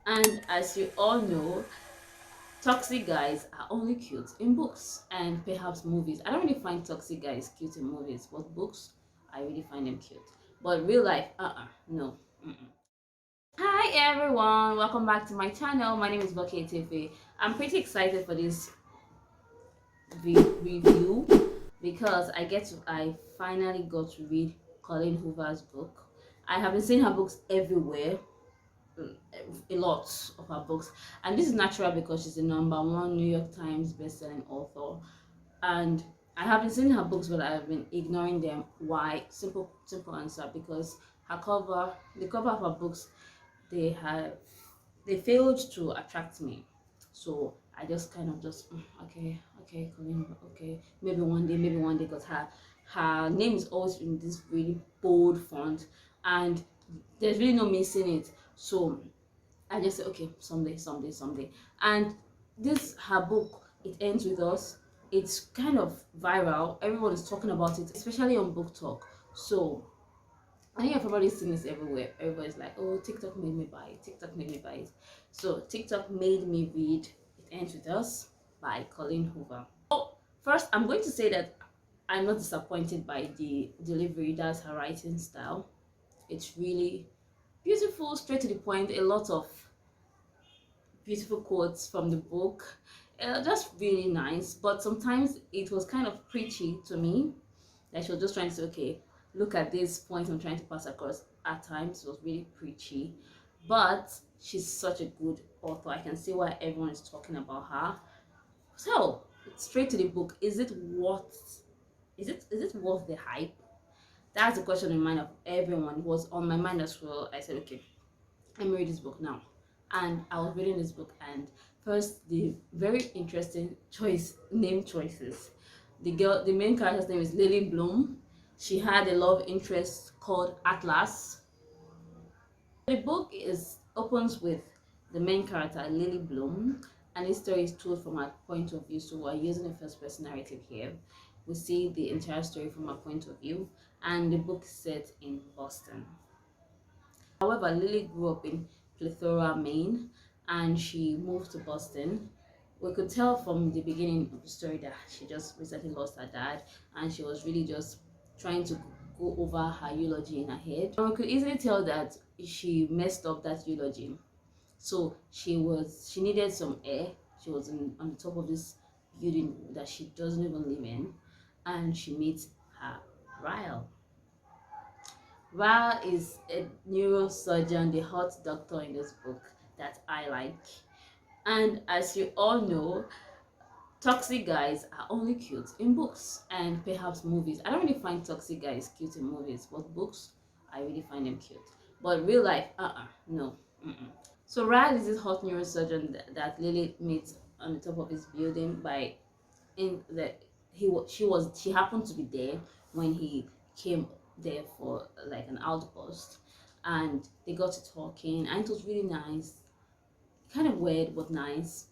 And as you all know, toxic guys are only cute in books and perhaps movies. I don't really find toxic guys cute in movies, but books, I really find them cute. But real life, no. Mm-mm. Hi everyone, welcome back to my channel. My name is Boki Tefe. I'm pretty excited for this review because I finally got to read Colleen Hoover's book. I have been seeing her books everywhere, a lot of her books, and this is natural because she's the #1 New York Times bestselling author. And I have been seeing her books, but I've been ignoring them. Why? Simple answer: because the cover of her books, they failed to attract me. So I just kind of just okay, Colleen, okay, maybe one day, because her name is always in this really bold font, and there's really no missing it. So I just said, okay, someday. And this her book, it ends with us. It's kind of viral. Everyone is talking about it, especially on Book Talk. So I think I've probably seen this everywhere. Everybody's like, oh, TikTok made me buy it. TikTok made me buy it. So TikTok made me read It Ends With Us by Colleen Hoover. Oh, first, I'm going to say that I'm not disappointed by the delivery. That's her writing style. It's really beautiful, straight to the point. A lot of beautiful quotes from the book. Just really nice, but sometimes it was kind of preachy to me. Like she was just trying to say, okay, look at this point I'm trying to pass across. At times it was really preachy, but she's such a good author. I can see why everyone is talking about her. So straight to the book, is it worth the hype? That's the question in mind of everyone. It was on my mind as well. I said, okay, I'm reading this book now. And I was reading this book, and first, the very interesting name choices. The main character's name is Lily Bloom. She had a love interest called Atlas. The book is opens with the main character, Lily Bloom, and this story is told from her point of view. So we're using a first person narrative here. We see the entire story from her point of view, and the book is set in Boston. However, Lily grew up in Plethora, Maine, and she moved to Boston. We could tell from the beginning of the story that she just recently lost her dad, and she was really just trying to go over her eulogy in her head. And we could easily tell that she messed up that eulogy. So she needed some air. She was on the top of this building that she doesn't even live in, and she meets her Ryle. Ryle is a neurosurgeon, the hot doctor in this book that I like. And as you all know, toxic guys are only cute in books and perhaps movies. I don't really find toxic guys cute in movies, but books, I really find them cute. But real life, no. Mm-mm. So Ryle is this hot neurosurgeon that Lily meets on the top of his building by in the she happened to be there when he came there for like an outpost, and they got to talking, and it was really nice, kind of weird but nice.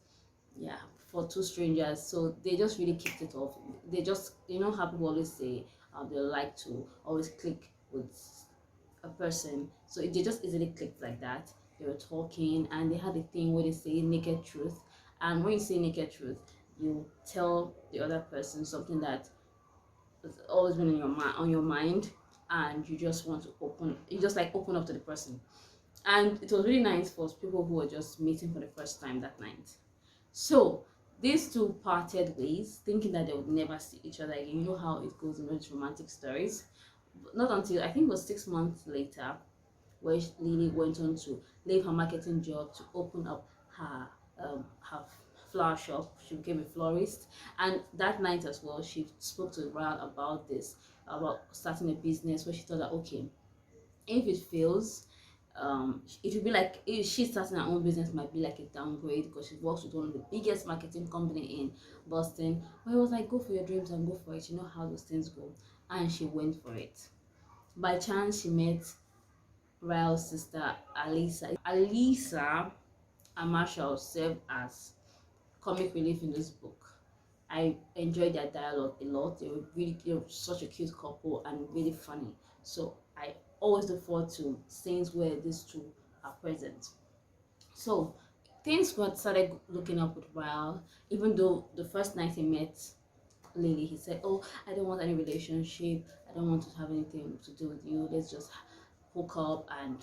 Yeah, for two strangers. So they just really kicked it off. They just, how people always say, they like to always click with a person. So they just easily clicked like that. They were talking, and they had a thing where they say naked truth. And when you say naked truth, you tell the other person something that has always been in your mind, and you just want to open up to the person. And it was really nice for people who were just meeting for the first time that night. So these two parted ways, thinking that they would never see each other again. You know how it goes in those romantic stories. But not until I think it was 6 months later, where Lily went on to leave her marketing job to open up her flower shop. She became a florist, and that night as well, she spoke to Ryle about this, about starting a business. Where she thought that, okay, if it fails, it would be like, if she starting her own business, might be like a downgrade, because she works with one of the biggest marketing company in Boston. But it was like, go for your dreams and go for it. You know how those things go. And she went for it. By chance, she met Ryle's sister, Alisa. Alisa and Marshall served as comic relief in this book. I enjoyed their dialogue a lot. They were such a cute couple and really funny. So I always look forward to scenes where these two are present. So things got started looking up with Ryle, even though the first night he met Lily, he said, "Oh, I don't want any relationship. I don't want to have anything to do with you. Let's just hook up and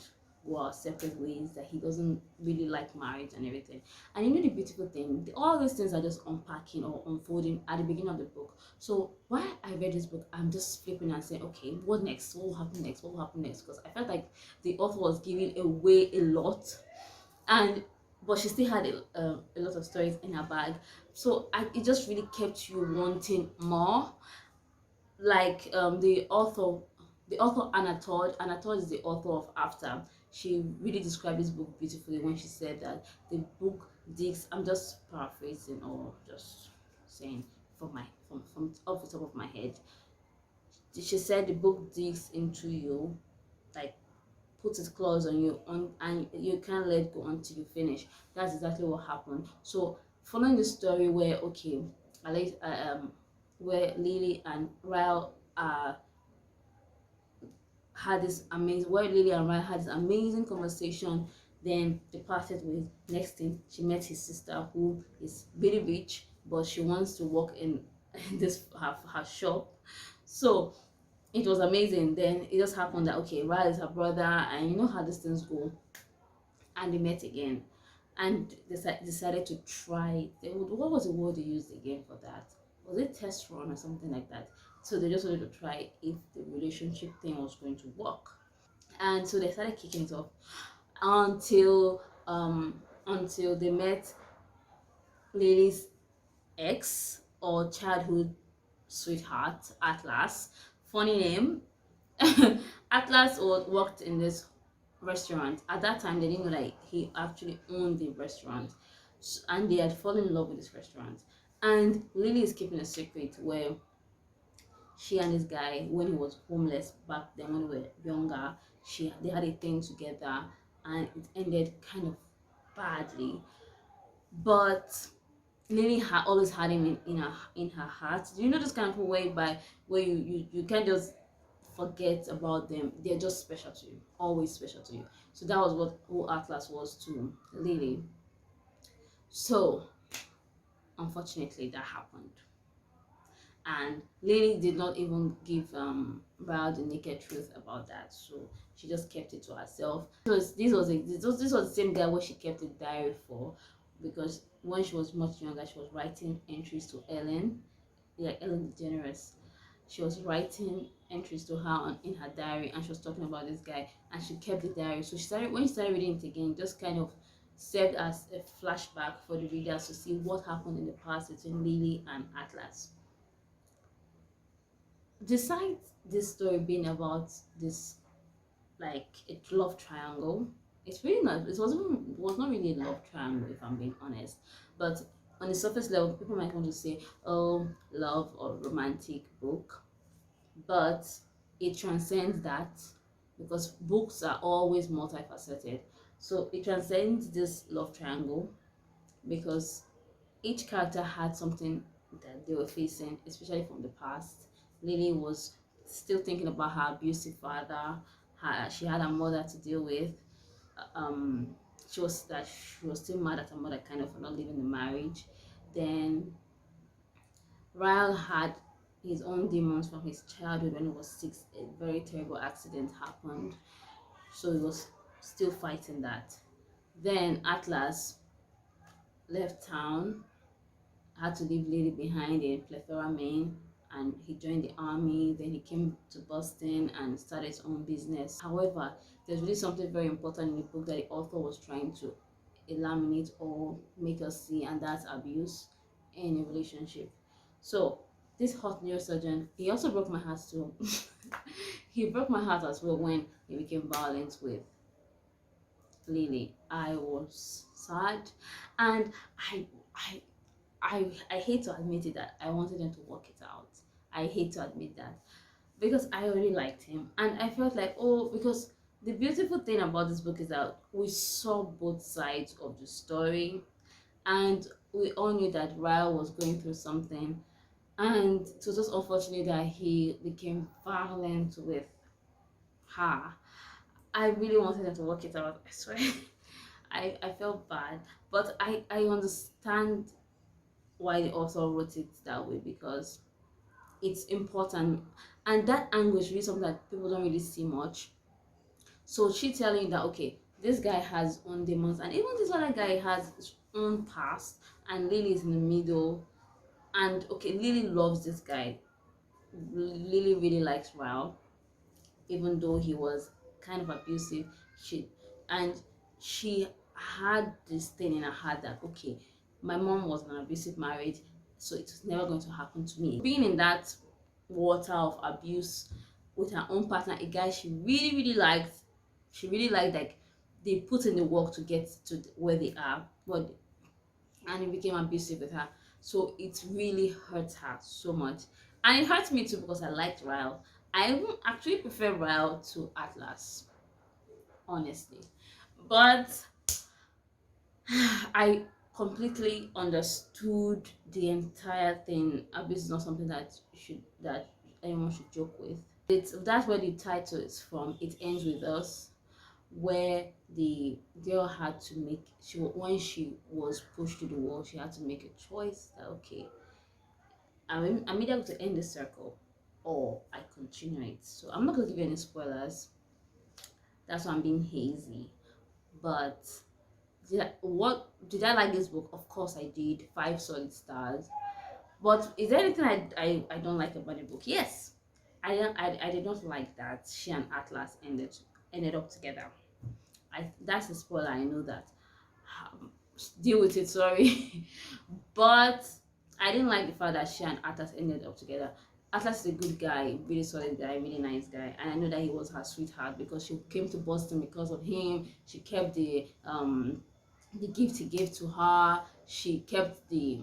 go our separate ways." That he doesn't really like marriage and everything. And you know the beautiful thing, all these things are just unpacking or unfolding at the beginning of the book. So while I read this book, I'm just flipping and saying, okay, what next? What will happen next? What will happen next? Because I felt like the author was giving away a lot, and but she still had a lot of stories in her bag. So it just really kept you wanting more. Like the author Anatole is the author of After. She really described this book beautifully when she said that the book digs, I'm just paraphrasing or just saying from off the top of my head. She said the book digs into you, like puts its claws on you and you can't let go until you finish. That's exactly what happened. So following the story where okay, I like where Lily and Ryle had this amazing where Lily and Ryle had this amazing conversation, then they parted ways. Next thing, she met his sister who is really rich, but she wants to work in this her shop. So it was amazing. Then it just happened that okay, Ryle is her brother, and you know how these things go. And they met again, and they decided to try. What was the word they used again for that? Was it test run or something like that? So they just wanted to try if the relationship thing was going to work, and so they started kicking it off until they met Lily's ex or childhood sweetheart, Atlas. Funny name. Atlas worked in this restaurant. At that time, they didn't know that he actually owned the restaurant, and they had fallen in love with this restaurant. And Lily is keeping a secret where she and this guy, when he was homeless back then, when we were younger, they had a thing together, and it ended kind of badly. But Lily had always had him in her heart. Do you know this kind of way by where you can't just forget about them? They're just special to you, always special to you. So that was what who Atlas was to Lily. So unfortunately, that happened, and Lily did not even give Ryle the naked truth about that. So she just kept it to herself. This was the same guy where she kept a diary for, because when she was much younger, she was writing entries to Ellen, like Ellen DeGeneres. She was writing entries to her in her diary, and she was talking about this guy, and she kept the diary. So when she started reading it again, just kind of served as a flashback for the readers to see what happened in the past between Lily and Atlas. Besides this story being about this, like a love triangle, it's really not. It was not really a love triangle, if I'm being honest. But on the surface level, people might want to say, "Oh, love or romantic book," but it transcends that, because books are always multifaceted. So it transcends this love triangle because each character had something that they were facing, especially from the past. Lily was still thinking about her abusive father. She had her mother to deal with. Um, she was still mad at her mother, kind of, for not leaving the marriage. Then Ryle had his own demons from his childhood. When he was 6, a very terrible accident happened, so he was still fighting that. Then Atlas left town, had to leave Lily behind in Plethora, Maine, and he joined the army. Then he came to Boston and started his own business. However, there's really something very important in the book that the author was trying to eliminate or make us see, and that's abuse in a relationship. So this hot neurosurgeon, he also broke my heart too. He broke my heart as well when he became violent with Lily. I was sad, and I I hate to admit it that I wanted them to work it out. I hate to admit that, because I already liked him, and I felt like, oh, because the beautiful thing about this book is that we saw both sides of the story, and we all knew that Ryle was going through something, and it was just unfortunate that he became violent with her. I really wanted them to work it out, I swear. I felt bad, but I understand why the author wrote it that way, because it's important, and that angle is really something that people don't really see much. So she telling you that, okay, this guy has own demons, and even this other guy has his own past, and Lily is in the middle. And okay, Lily loves this guy. Lily really likes Ryle, even though he was kind of abusive. And she had this thing in her heart that, okay, my mom was an abusive marriage, so it was never going to happen to me. Being in that water of abuse with her own partner, a guy she really liked, like they put in the work to get to where they are, but and he became abusive with her. So it really hurts her so much, and it hurts me too because I liked Ryle. I even actually prefer Ryle to Atlas, honestly, but I completely understood the entire thing. Abuse is not something that anyone should joke with. That's where the title is from. It ends with us, where the girl had to make, when she was pushed to the wall, she had to make a choice that, okay, I'm either going to end the circle or I continue it. So I'm not going to give you any spoilers. That's why I'm being hazy. But did I like this book? Of course I did. 5 solid stars. But is there anything I don't like about the book? Yes. I did not like that she and Atlas ended up together. That's a spoiler, I know that. Deal with it, sorry. But I didn't like the fact that she and Atlas ended up together. Atlas is a good guy, really solid guy, really nice guy, and I know that he was her sweetheart because she came to Boston because of him. She kept the gift he gave to her. She kept the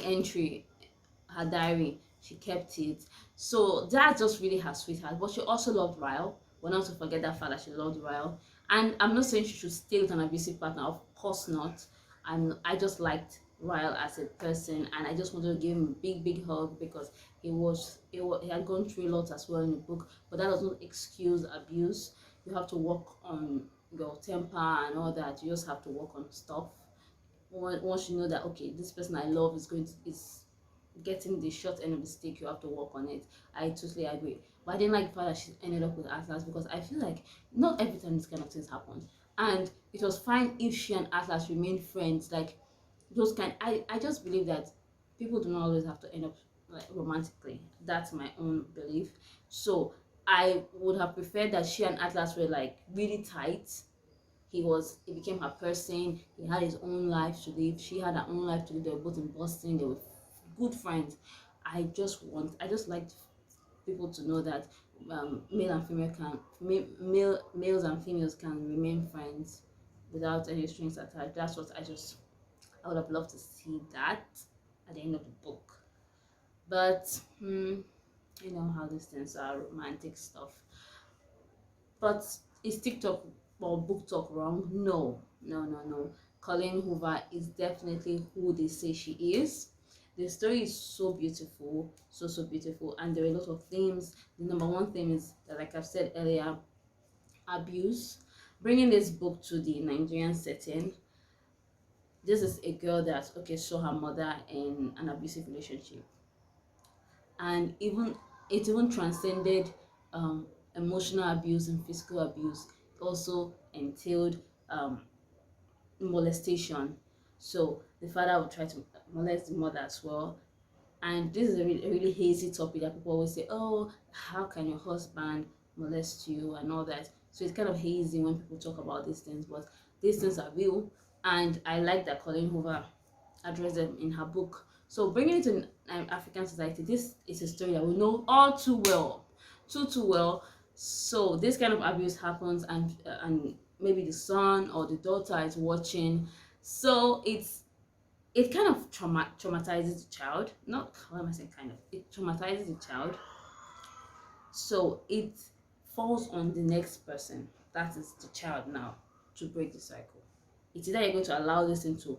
entry, her diary. She kept it. So that's just really her sweetheart. But she also loved Ryle. We're not to forget that fact that she loved Ryle. And I'm not saying she should stay with an abusive partner. Of course not. I just liked Ryle as a person, and I just wanted to give him a big hug because he had gone through a lot as well in the book. But that doesn't excuse abuse. You have to work on your temper and all that. You just have to work on stuff. Once you know that, okay, this person I love is getting the short end of the stick, you have to work on it. I totally agree. But I didn't like the fact that she ended up with Atlas, because I feel like not every time this kind of things happen. And it was fine if she and Atlas remained friends. Like those kind, I just believe that people do not always have to end up like romantically. That's my own belief. So I would have preferred that she and Atlas were like really tight. He became her person. He had his own life to live. She had her own life to live. They were both in Boston. They were good friends. I just like people to know that males and females can remain friends without any strings attached. That's what I would have loved to see that at the end of the book. But you know how these things are, romantic stuff. But is TikTok or book talk wrong? No. Colleen Hoover is definitely who they say she is. The story is so beautiful, so beautiful, and there are a lot of themes. The number one theme is that, like I've said earlier, abuse. Bringing this book to the Nigerian setting, this is a girl that, okay, saw her mother in an abusive relationship, and it even transcended emotional abuse and physical abuse. It also entailed molestation. So the father would try to molest the mother as well. And this is a really hazy topic that people always say, oh, how can your husband molest you and all that. So it's kind of hazy when people talk about these things, but these things are real. And I like that Colleen Hoover addressed them in her book. So bringing it to African society, this is a story that we know all too well, too well. So this kind of abuse happens, and maybe the son or the daughter is watching. So it kind of traumatizes the child. Not, what am I saying, kind of, it traumatizes the child. So it falls on the next person, that is the child now, to break the cycle. It's either you're going to allow this thing to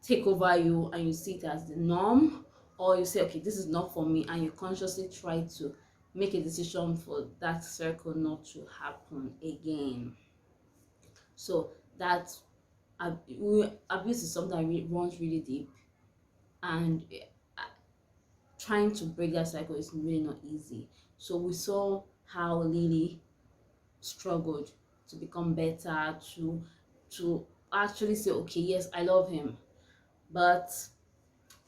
take over you and you see it as the norm, or you say, okay, this is not for me, and you consciously try to make a decision for that circle not to happen again. So that abuse is something that runs really deep, and trying to break that cycle is really not easy. So we saw how Lily struggled to become better, to actually say, okay, yes, I love him. But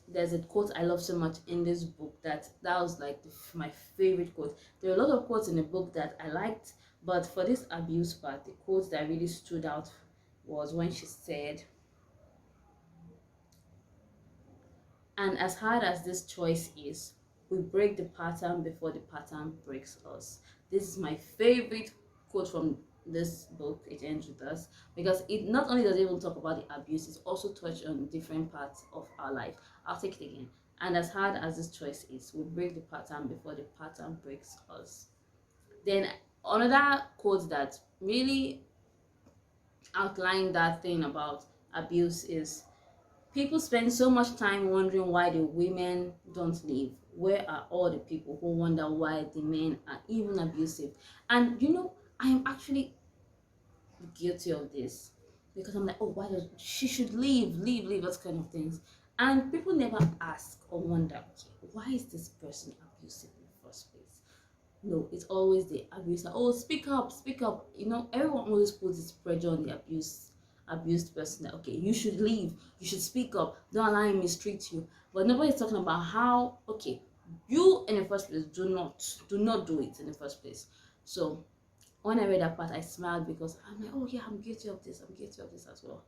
there's a quote I love so much in this book that was like my favorite quote. There are a lot of quotes in the book that I liked, but for this abuse part, the quote that really stood out was when she said, "And as hard as this choice is, we break the pattern before the pattern breaks us." This is my favorite quote from this book. It ends with us because it not only does it even talk about the abuse, it's also touched on different parts of our life. I'll take it again. And as hard as this choice is, we break the pattern before the pattern breaks us. Then another quote that really outlined that thing about abuse is, "People spend so much time wondering why the women don't leave. Where are all the people who wonder why the men are even abusive?" And I am actually guilty of this because I'm like, oh, why does she should leave, those kind of things. And people never ask or wonder, okay, why is this person abusive in the first place? No, it's always the abuser. Oh, speak up, speak up. Everyone always puts this pressure on the abused person that, okay, you should leave, you should speak up, don't allow him mistreat you. But nobody's talking about how, okay, you in the first place do not do it in the first place. So when I read that part, I smiled because I'm like, oh yeah, I'm guilty of this as well.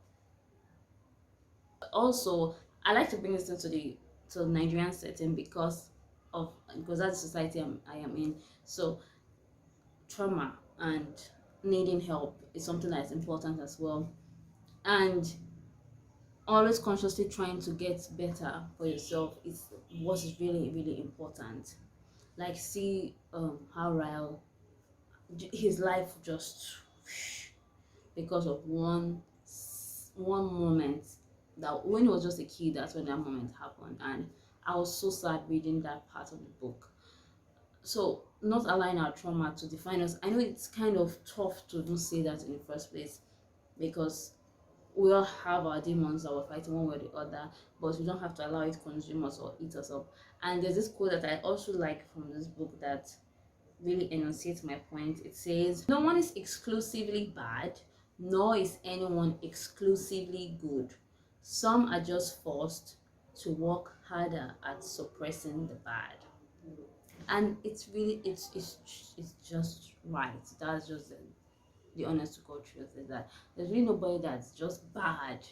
Also, I like to bring this into the Nigerian setting because that's the society I am in. So trauma and needing help is something that is important as well, and always consciously trying to get better for yourself is what is really, really important. Like, see how Ryle, his life just because of one moment, that when he was just a kid, that's when that moment happened. And I was so sad reading that part of the book. So not allowing our trauma to define us. I know it's kind of tough to even say that in the first place because we all have our demons that we're fighting one way or the other, but we don't have to allow it to consume us or eat us up. And there's this quote that I also like from this book that really enunciates my point. It says, "No one is exclusively bad, nor is anyone exclusively good. Some are just forced to work harder at suppressing the bad." And it's really, it's just right. That's just the honest to God truth, is that there's really nobody that's just bad.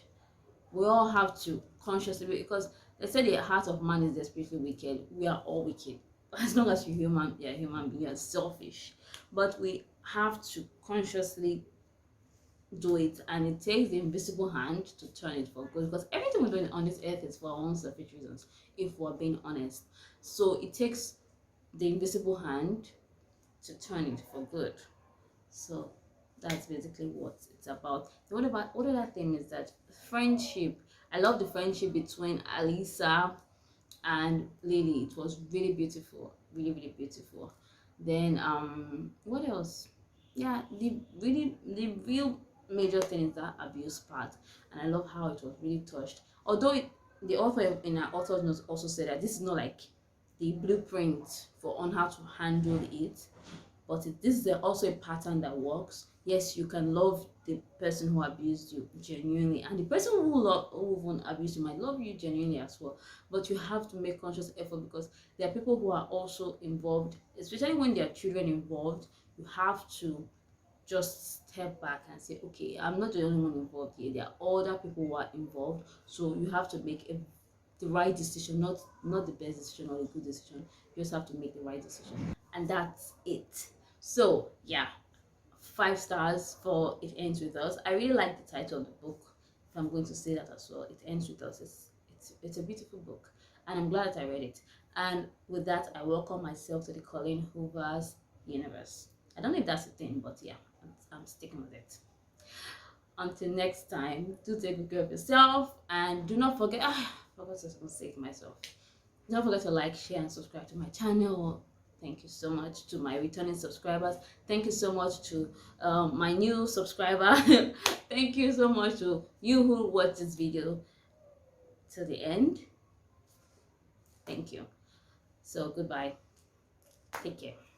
We all have to consciously, because they say the heart of man is desperately wicked. We are all wicked. As long as you're a human being, you're selfish. But we have to consciously do it, and it takes the invisible hand to turn it for good, because everything we're doing on this earth is for our own selfish reasons, if we're being honest. So it takes the invisible hand to turn it for good. So that's basically what it's about. What other thing is that friendship. I love the friendship between Alisa and Lily. It was really beautiful, really, really beautiful. Then what else? Yeah, the real major thing is that abuse part, and I love how it was really touched. Although the author in her author's notes also said that this is not like the blueprint for on how to handle it, but this is also a pattern that works. Yes, you can love the person who abused you genuinely, and the person who won't abuse you might love you genuinely as well. But you have to make conscious effort, because there are people who are also involved, especially when there are children involved. You have to just step back and say, okay, I'm not the only one involved here. There are other people who are involved, so you have to make the right decision, not the best decision or a good decision. You just have to make the right decision, and that's it. So yeah, 5 stars for It Ends With Us. I really like the title of the book, if I'm going to say that as well. It Ends With Us. It's a beautiful book, and I'm glad that I read it. And with that, I welcome myself to the Colleen Hoover's universe. I don't know if that's a thing, but yeah, I'm sticking with it. Until next time, do take good care of yourself, and do not forget, I forgot to say it myself. Don't forget to like, share, and subscribe to my channel. Thank you so much to my returning subscribers. Thank you so much to my new subscriber. Thank you so much to you who watched this video till the end. Thank you. So goodbye. Take care.